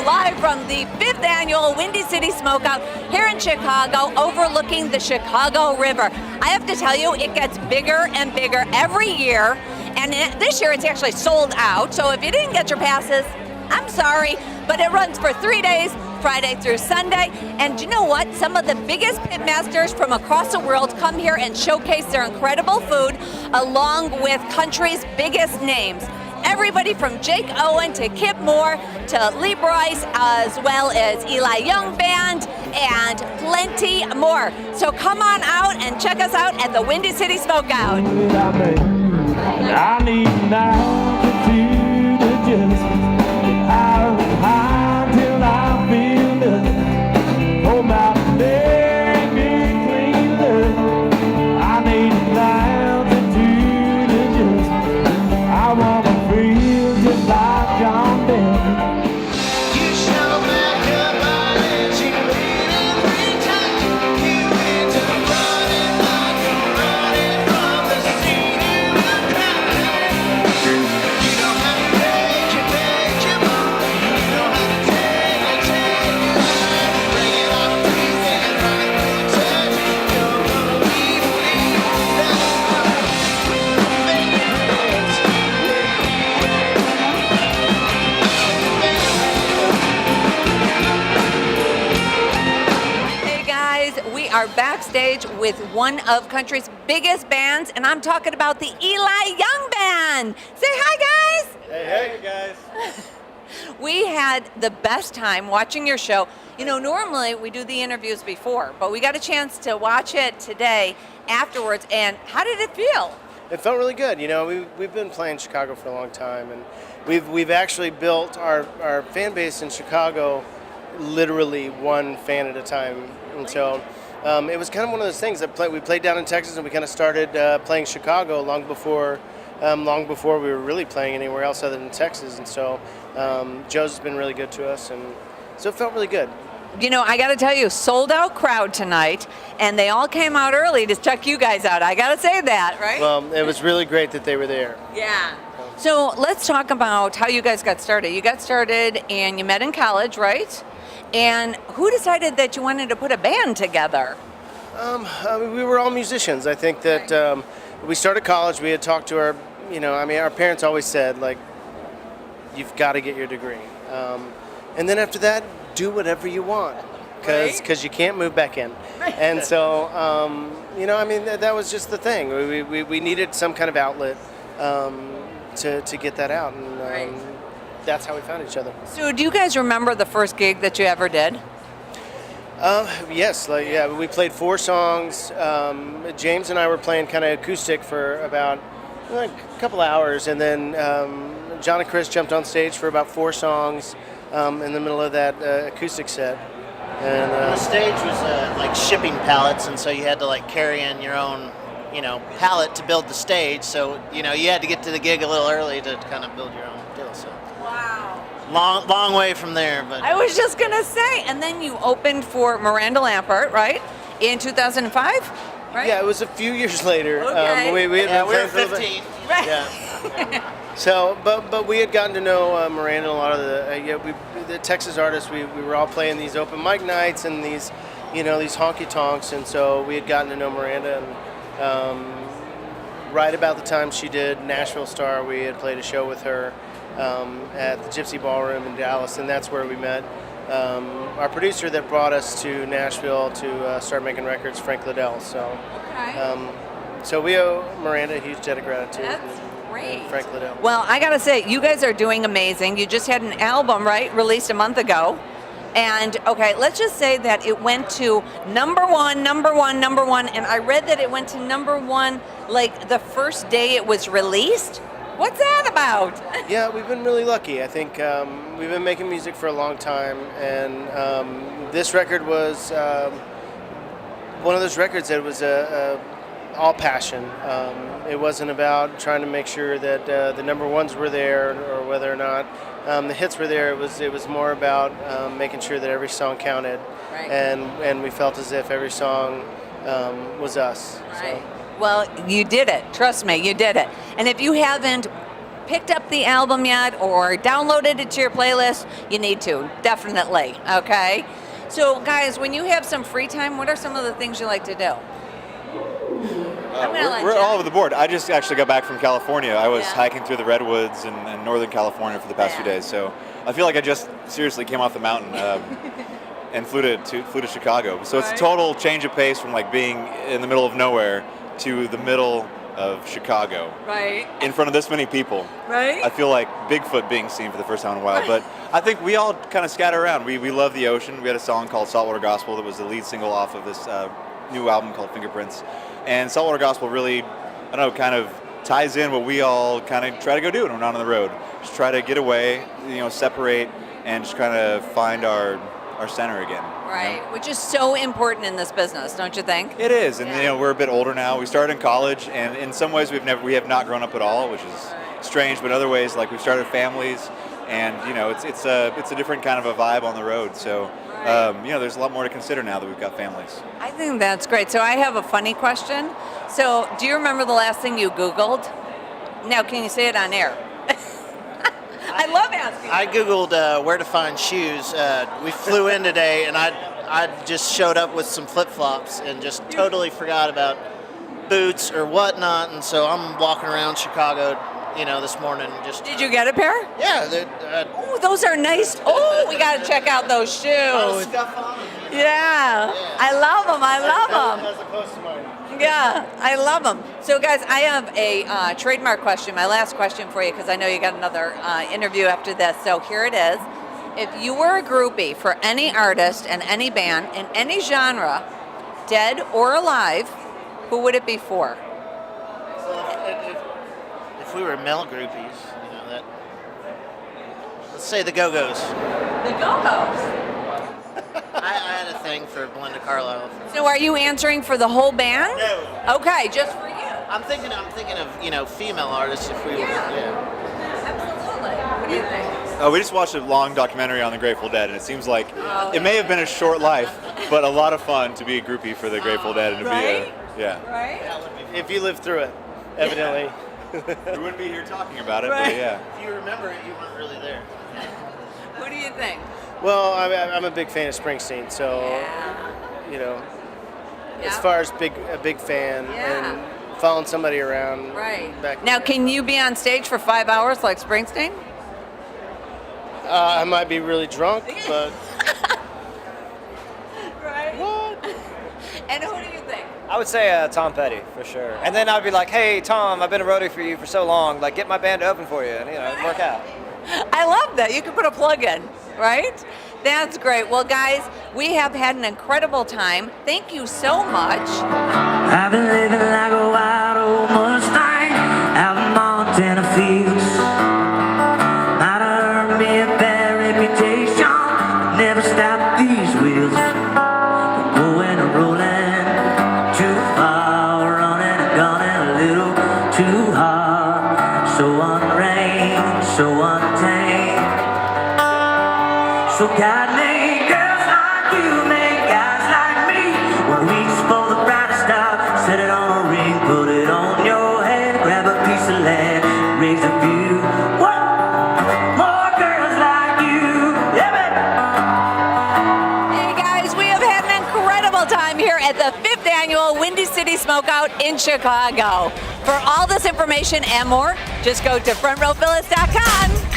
live from the 5th annual Windy City Smokeout here in Chicago, overlooking the Chicago River. I have to tell you, it gets bigger and bigger every year, and this year it's actually sold out, so if you didn't get your passes, I'm sorry, but it runs for 3 days, Friday through Sunday, and you know what? Some of the biggest pitmasters from across the world come here and showcase their incredible food, along with country's biggest names. Everybody from Jake Owen to Kip Moore to Lee Bryce, as well as Eli Young Band, and plenty more. So come on out and check us out at the Windy City Smokeout. I need an altitude adjustment. High till I feel nothing. Hold my leg clean up. I need an altitude adjustment. I want to feel just like John Denver. You show back up, I let you in every time. You end up running like you're running from the scene in the crowd. You know how to make your mark. You know how to take your line. Bring it on, please, and right with touch. You're gonna leave that's Hey guys, we are backstage with one of country's biggest bands, and I'm talking about the Eli Young Band. Say hi, guys. Hey guys. We had the best time watching your show. You know, normally we do the interviews before, but we got a chance to watch it today afterwards, and how did it feel? It felt really good. You know, we've been playing Chicago for a long time, and we've actually built our fan base in Chicago literally one fan at a time. And so it was kind of one of those things that we played down in Texas, and we kind of started playing Chicago long before we were really playing anywhere else other than Texas. And so Joe's been really good to us, and so it felt really good. You know, I got to tell you, sold out crowd tonight, and they all came out early to check you guys out. I got to say that, right? Well, it was really great that they were there. Yeah. So let's talk about how you guys got started. You got started and you met in college, right? And who decided that you wanted to put a band together? I mean, we were all musicians. I think that we started college. We had talked to our parents always said, like, you've got to get your degree. And then after that, do whatever you want, because you can't move back in. And so, that was just the thing. We needed some kind of outlet to get that out, and that's how we found each other. So do you guys remember the first gig that you ever did? Yes, we played 4 songs. James and I were playing kind of acoustic for about a couple hours, and then John and Chris jumped on stage for about 4 songs in the middle of that acoustic set. And the stage was like shipping pallets, and so you had to like carry in your own, pallet to build the stage. So you had to get to the gig a little early to kind of build your own deal. So Wow. long way from there, but I was just gonna say, and then you opened for Miranda Lambert, right? In 2005, right? yeah, it was a few years later. Okay. We had been we were playing for a little bit. 15. Right. Yeah. So, but we had gotten to know Miranda and a lot of the Texas artists. We were all playing these open mic nights and these honky tonks, and so we had gotten to know Miranda. And right about the time she did Nashville Star, we had played a show with her at the Gypsy Ballroom in Dallas, and that's where we met our producer that brought us to Nashville to start making records, Frank Liddell. So, so we owe Miranda a huge debt of gratitude. That's great. Frank Liddell. Well, I gotta say, you guys are doing amazing. You just had an album, right, released a month ago. And okay, let's just say that it went to number one, and I read that it went to number 1 like the first day it was released. What's that about? Yeah, we've been really lucky. I think we've been making music for a long time, and this record was one of those records that was all passion. It wasn't about trying to make sure that the number ones were there or whether or not the hits were there. It was more about making sure that every song counted, Right. and we felt as if every song was us. Right. Well, you did it. Trust me, you did it. And if you haven't picked up the album yet or downloaded it to your playlist, you need to, definitely, okay? So guys, when you have some free time, what are some of the things you like to do? We're all over the board. I just actually got back from California. I was Yeah. hiking through the redwoods in Northern California for the past few Yeah. days, so I feel like I just seriously came off the mountain and flew to Chicago. So it's a Right. total change of pace from like being in the middle of nowhere to the middle of Chicago Right. in front of this many people. Right? I feel like Bigfoot being seen for the first time in a while, but I think we all kind of scatter around. We love the ocean. We had a song called Saltwater Gospel that was the lead single off of this new album called Fingerprints. And Saltwater Gospel really, I don't know, kind of ties in what we all kind of try to go do when we're not on the road. Just try to get away, separate, and just kind of find our center again. Right, which is so important in this business, don't you think? It is, and Yeah. we're a bit older now. We started in college, and in some ways we have not grown up at all, which is strange. But in other ways, like we've started families, and it's a different kind of a vibe on the road. So there's a lot more to consider now that we've got families. I think that's great. So I have a funny question. So do you remember the last thing you Googled? Now, can you say it on air? I love asking. I Googled where to find shoes. We flew in today, and I just showed up with some flip-flops and just totally forgot about boots or whatnot. And so I'm walking around Chicago, this morning. Just Did you get a pair? yeah, Oh, those are nice. Oh, we got to check out those shoes. stuff on them. Yeah, I love them. I love them. As opposed to mine. Yeah, I love them. So, guys, I have a trademark question, my last question for you, because I know you got another interview after this. So here it is. If you were a groupie for any artist and any band in any genre, dead or alive, who would it be for? If we were male groupies, that. Let's say the Go-Go's. The Go-Go's. I had a thing for Belinda Carlisle. So are you answering for the whole band? No. Okay, just for you. I'm thinking of female artists if we were. Yeah. Absolutely. What do you think? We just watched a long documentary on the Grateful Dead, and it seems like it may have been a short life, but a lot of fun to be a groupie for the Grateful Dead and to Right? be a Right? If you lived through it, evidently. We wouldn't be here talking about it, Right. but yeah. If you remember it, you weren't really there. Who do you think? Well, I'm a big fan of Springsteen, so Yeah. as far as a big fan Yeah. and following somebody around. Right. Back Now, can you be on stage for 5 hours like Springsteen? I might be really drunk, but Right. And who do you think? I would say Tom Petty for sure. And then I'd be like, hey Tom, I've been a roadie for you for so long. Like, get my band to open for you, and it'd work out. I love that. You can put a plug in, right? That's great. Well, guys, we have had an incredible time. Thank you so much. I've been living like a wild old Mustang out in Montana fields. Might have earned me a bad reputation. Never stop these wheels from going and rolling too far, running and gunning a little too hard. So untrained, so untamed. So God made girls like you, made guys like me. When we reach for the brightest star, set it on a ring, put it on your head, grab a piece of land, raise a view. What? More girls like you, yeah, baby. Hey, guys, we have had an incredible time here at the 5th annual Windy City Smokeout in Chicago. For all this information and more, just go to frontrowphyllis.com.